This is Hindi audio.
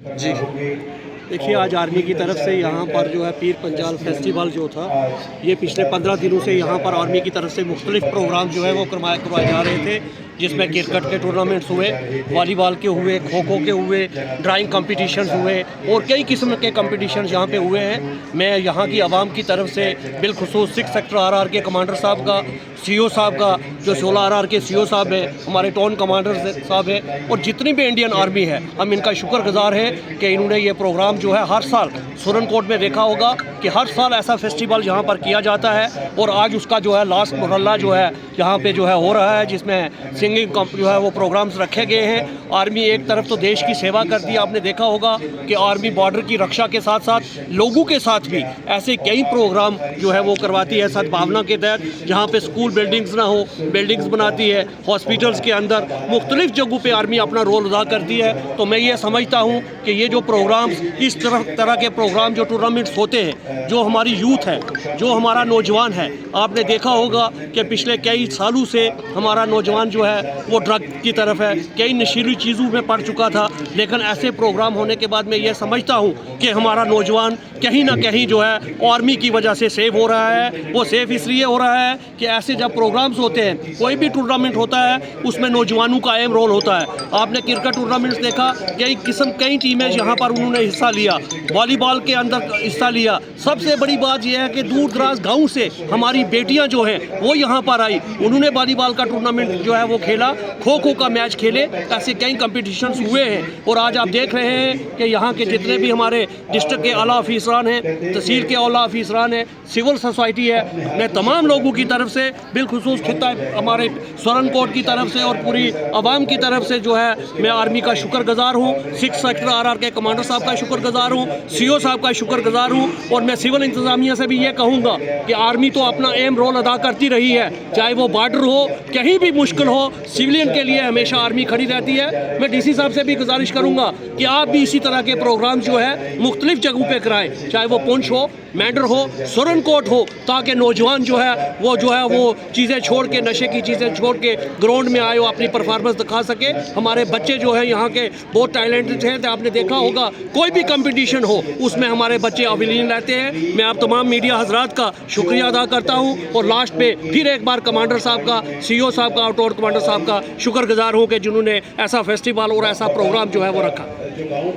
जी देखिए, आज आर्मी की तरफ से यहाँ पर जो है पीर पंजाल फेस्टिवल जो था, ये पिछले 15 दिनों से यहाँ पर आर्मी की तरफ से मुख्तलिफ प्रोग्राम जो है वो करवाए जा रहे थे, जिसमें क्रिकेट के टूर्नामेंट्स हुए, वॉलीबॉल के हुए, खो खो के हुए, ड्राइंग कंपटीशंस हुए और कई किस्म के कंपटीशंस यहाँ पे हुए हैं। मैं यहाँ की आवाम की तरफ से बिलखुसूस 6 सेक्टर RR के कमांडर साहब का, CO साहब का, जो 16 RR के CO साहब हैं, हमारे टाउन कमांडर साहब हैं और जितनी भी इंडियन आर्मी है, हम इनका शुक्रगुजार हैं कि इन्होंने ये प्रोग्राम जो है हर साल सुरनकोट में देखा होगा कि हर साल ऐसा फेस्टिवल यहाँ पर किया जाता है और आज उसका जो है लास्ट मुहल्ला जो है यहाँ पे जो है हो रहा है, जिसमें सिंगिंग जो है वो प्रोग्राम्स रखे गए हैं। आर्मी एक तरफ तो देश की सेवा करती है, आपने देखा होगा कि आर्मी बॉर्डर की रक्षा के साथ साथ लोगों के साथ भी ऐसे कई प्रोग्राम जो है वो करवाती है सद्भावना के तहत, जहाँ पे स्कूल बिल्डिंग्स ना हो, बिल्डिंग्स बनाती है, हॉस्पिटल्स के अंदर मुख्तलिफ जगहों पे आर्मी अपना रोल अदा करती है। तो मैं ये समझता हूँ कि ये जो प्रोग्राम्स, इस तरह के प्रोग्राम जो टूर्नामेंट्स होते हैं, जो हमारी यूथ है, जो हमारा नौजवान है, आपने देखा होगा कि पिछले कई सालों से हमारा नौजवान जो है वो ड्रग की तरफ है, कई नशीली चीज़ों में पड़ चुका था। लेकिन ऐसे प्रोग्राम होने के बाद मैं ये समझता हूँ कि हमारा नौजवान कहीं ना कहीं जो है आर्मी की वजह से सेव हो रहा है। वो सेफ इसलिए हो रहा है कि ऐसे जब प्रोग्राम्स होते हैं, कोई भी टूर्नामेंट होता है, उसमें नौजवानों का अहम रोल होता है। आपने क्रिकेट टूर्नामेंट्स देखा, कई टीमें यहाँ पर उन्होंने हिस्सा लिया, वॉलीबॉल के अंदर हिस्सा लिया। सबसे बड़ी बात यह है कि दूर दराज गाँव से हमारी बेटियाँ जो हैं वो यहाँ पर आई, उन्होंने वॉलीबॉल का टूर्नामेंट जो है वो खेला, खो खो का मैच खेले, ऐसे कई कंपटीशंस हुए हैं। और आज आप देख रहे हैं कि यहाँ के जितने भी हमारे डिस्ट्रिक्ट के आला अफीसरान हैं, तहसील के आला अफीसरान हैं, सिविल सोसाइटी है, मैं तमाम लोगों की तरफ से बिलखुसूस खिता हमारे सुरनकोट की तरफ से और पूरी आवाम की तरफ से जो है मैं आर्मी का शुक्रगुजार हूँ। 6 सेक्टर RR के कमांडर साहब का शुक्रगुजार हूँ, CO साहब का शुक्रगुजार हूँ। और मैं सिविल इंतजामिया से भी ये कहूँगा कि आर्मी तो अपना अहम रोल अदा करती रही है, चाहे वो बॉर्डर हो, कहीं भी मुश्किल हो, सिविलियन के लिए हमेशा आर्मी खड़ी रहती है। मैं DC साहब से भी गुजारिश करूँगा कि आप भी इसी तरह के प्रोग्राम जो है मुख्तलिफ जगहों पे कराएं, चाहे वो पुंछ हो, मैंडर हो, सुरनकोट हो, ताकि नौजवान जो है वो चीज़ें छोड़ के, नशे की चीज़ें छोड़ के ग्राउंड में आए, वो अपनी परफॉर्मेंस दिखा सके। हमारे बच्चे जो हैं यहाँ के बहुत टैलेंटेड हैं, तो आपने देखा होगा कोई भी कंपटीशन हो उसमें हमारे बच्चे अवलीन रहते हैं। मैं आप तमाम मीडिया हजरात का शुक्रिया अदा करता हूँ और लास्ट पे फिर एक बार कमांडर साहब का, CO साहब का और टाउन कमांडर साहब का शुक्रगुजार हूँ कि जिन्होंने ऐसा फेस्टिवल और ऐसा प्रोग्राम जो है वो रखा।